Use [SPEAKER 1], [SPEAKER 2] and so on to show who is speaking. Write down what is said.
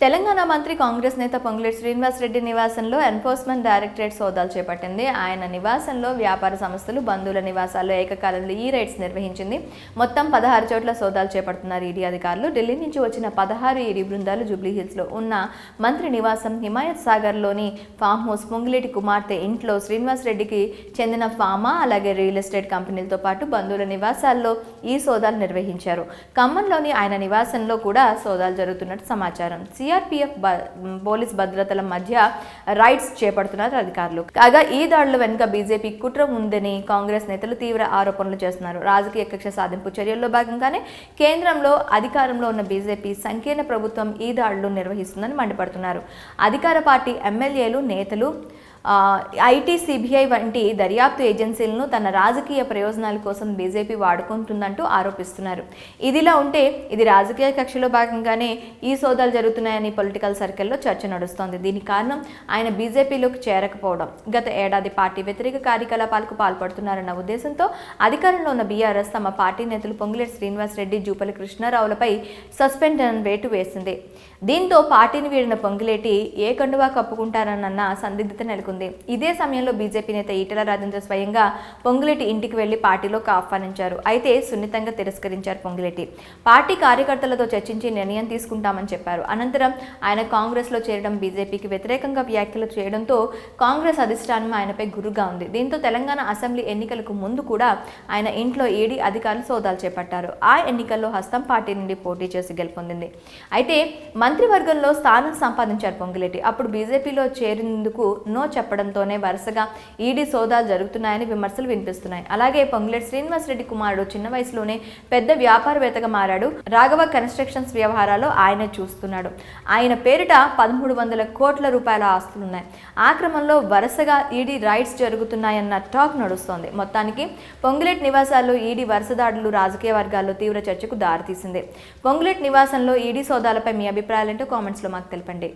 [SPEAKER 1] తెలంగాణ మంత్రి కాంగ్రెస్ నేత పొంగులేటి శ్రీనివాసరెడ్డి నివాసంలో ఎన్ఫోర్స్మెంట్ డైరెక్టరేట్ సోదాలు చేపట్టింది. ఆయన నివాసంలో వ్యాపార సంస్థలు, బంధువుల నివాసాల్లో ఏకకాలంలో ఈ రైడ్స్ నిర్వహించింది. మొత్తం 16 చోట్ల సోదాలు చేపడుతున్నారు ఈడీ అధికారులు. ఢిల్లీ నుంచి వచ్చిన 16 ఈడీ బృందాలు జూబ్లీహిల్స్లో ఉన్న మంత్రి నివాసం, హిమాయత్ సాగర్లోని ఫామ్ హౌస్, పొంగులేటి కుమార్తె ఇంట్లో, శ్రీనివాసరెడ్డికి చెందిన ఫామా, అలాగే రియల్ ఎస్టేట్ కంపెనీలతో పాటు బంధువుల నివాసాల్లో ఈ సోదాలు నిర్వహించారు. ఖమ్మంలోని ఆయన నివాసంలో కూడా సోదాలు జరుగుతున్నట్టు సమాచారం. సిఆర్పీఎఫ్ పోలీస్ భద్రతల మధ్య రైడ్స్ చేపడుతున్నారు అధికారులు. కాగా ఈ దాడుల వెనుక బీజేపీ కుట్ర ఉందని కాంగ్రెస్ నేతలు తీవ్ర ఆరోపణలు చేస్తున్నారు. రాజకీయ కక్ష సాధింపు చర్యల్లో భాగంగానే కేంద్రంలో అధికారంలో ఉన్న బీజేపీ సంకీర్ణ ప్రభుత్వం ఈ దాడులు నిర్వహిస్తుందని మండిపడుతున్నారు. అధికార పార్టీ ఎమ్మెల్యేలు, నేతలు ఐటీ, సిబిఐ వంటి దర్యాప్తు ఏజెన్సీలను తన రాజకీయ ప్రయోజనాల కోసం బీజేపీ వాడుకుంటుందంటూ ఆరోపిస్తున్నారు. ఇదిలా ఉంటే ఇది రాజకీయ కక్షలో భాగంగానే ఈ సోదాలు జరుగుతున్నాయని పొలిటికల్ సర్కిల్లో చర్చ నడుస్తోంది. దీనికి కారణం ఆయన బీజేపీలోకి చేరకపోవడం. గత ఏడాది పార్టీ వ్యతిరేక కార్యకలాపాలకు పాల్పడుతున్నారన్న ఉద్దేశంతో అధికారంలో ఉన్న బీఆర్ఎస్ తమ పార్టీ నేతలు పొంగులేటి శ్రీనివాసరెడ్డి, జూపల్లి కృష్ణారావులపై సస్పెన్షన్ వేటు వేసింది. దీంతో పార్టీని వీడిన పొంగులేటి ఏ కండువా కప్పుకుంటారన్న సందిగ్ధత నెలకొంది. ఇదే సమయంలో బీజేపీ నేత ఈటెల రాజేందర్ స్వయంగా పొంగులేటి ఇంటికి వెళ్లి పార్టీలోకి ఆహ్వానించారు. అయితే సున్నితంగా తిరస్కరించారు పొంగులేటి. పార్టీ కార్యకర్తలతో చర్చించి నిర్ణయం తీసుకుంటామని చెప్పారు. అనంతరం ఆయన కాంగ్రెస్లో చేరడం, బీజేపీకి వ్యతిరేకంగా వ్యాఖ్యలు చేయడంతో కాంగ్రెస్ అధిష్టానం ఆయనపై గురుగా ఉంది. దీంతో తెలంగాణ అసెంబ్లీ ఎన్నికలకు ముందు కూడా ఆయన ఇంట్లో ఈడీ అధికారులు సోదాలు చేపట్టారు. ఆ ఎన్నికల్లో హస్తం పార్టీ నుండి పోటీ చేసి గెలుపొందింది. అయితే మంత్రివర్గంలో స్థానం సంపాదించారు పొంగులేటి. అప్పుడు బీజేపీలో చేరేందుకు నో చెప్పడంతోనే వరుసగా ఈడీ సోదాలు జరుగుతున్నాయని విమర్శలు వినిపిస్తున్నాయి. అలాగే పొంగులేటి శ్రీనివాసరెడ్డి కుమారుడు చిన్న వయసులోనే పెద్ద వ్యాపారవేత్తగా మారాడు. రాఘవ కన్స్ట్రక్షన్స్ వ్యవహారాల్లో ఆయనే చూస్తున్నాడు. ఆయన పేరిట 1300 కోట్ల రూపాయల ఆస్తులున్నాయి. ఆ క్రమంలో వరుసగా ఈడీ రైడ్స్ జరుగుతున్నాయన్న టాక్ నడుస్తోంది. మొత్తానికి పొంగులేటి నివాసాల్లో ఈడీ వరుస దాడులు రాజకీయ వర్గాల్లో తీవ్ర చర్చకు దారితీసింది. పొంగులేటి నివాసంలో ఈడీ సోదాలపై మీ అభిప్రాయాలేంటో కామెంట్స్లో మాకు తెలపండి.